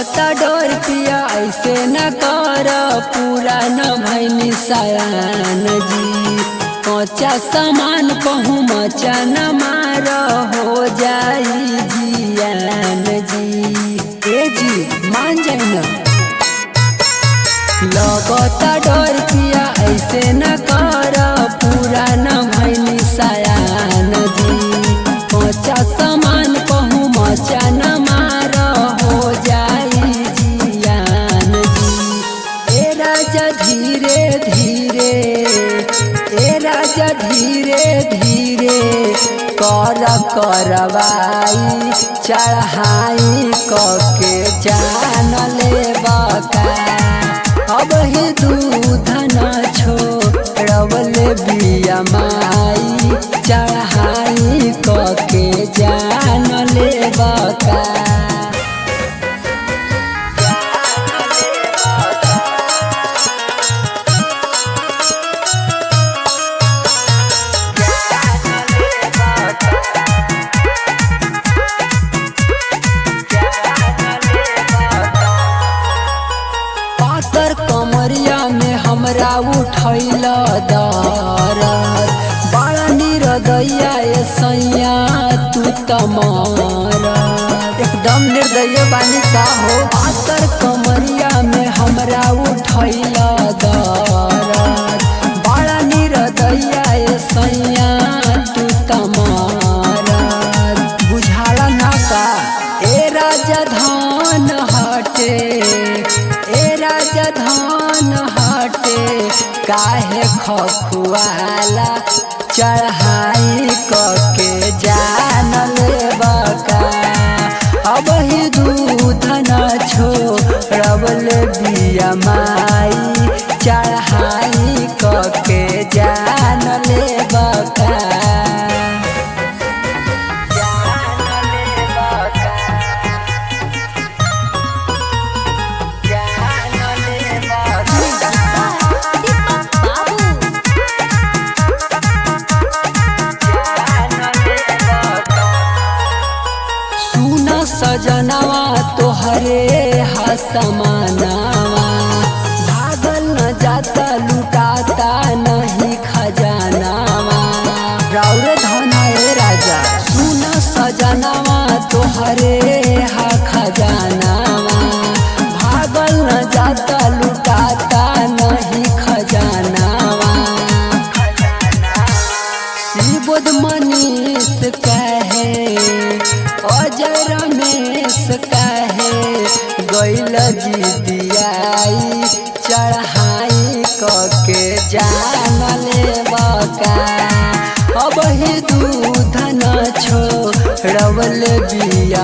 लगता डोर पिया ऐसे न कर, पूरा न भैनी सयान जी। कच्चा सामान कहूँ मचा न मार, हो जाई जियान जी। ए जी मान जाए न, लगता डोर पिया ऐसे न कर, पूरा न भैनी सयान जी। कच्चा सामान कहूँ मचा न मार, हो जाई जियान जी। ए राजा धीरे धीरे, ए राजा धीरे धीरे कर करवाई, चढ़ाई कके जान ले बका। अब ही दूध न छोड़वल बिया माई, चढ़ाई कके जान ले बका। पातर कमरिया में हमरा उठैल दरद, बड़ा निर्दया ए सैया तू तमर, एकदम निर्दय बानी का हो। पातर कमरिया में हमरा उठैल दरद, बड़ा निर्दया ए सैया तू तमर, बुझाला ना का। ए राजा धान हटे, ए राजा धान हटे, काहे खखुआला, चढ़ाई कके जान ले बका। अब ही दूध न छोड़वल बिया माई, चढ़ाई कके जान ले बका। सजनवा तोहरे हसमानवा, भागल न जाता लुटाता नहीं खजानावा। राउर धन ए राजा सुन सजनवा तोहरे हा खजानावा, भागल न जाता लुटाता नहीं खजानावा। शिवोद मनीष कहे, अजय रमेश कहे, गैल जिदियाई, चढ़ाई कके जान ले बका। अब ही दूध न छोड़वल बिया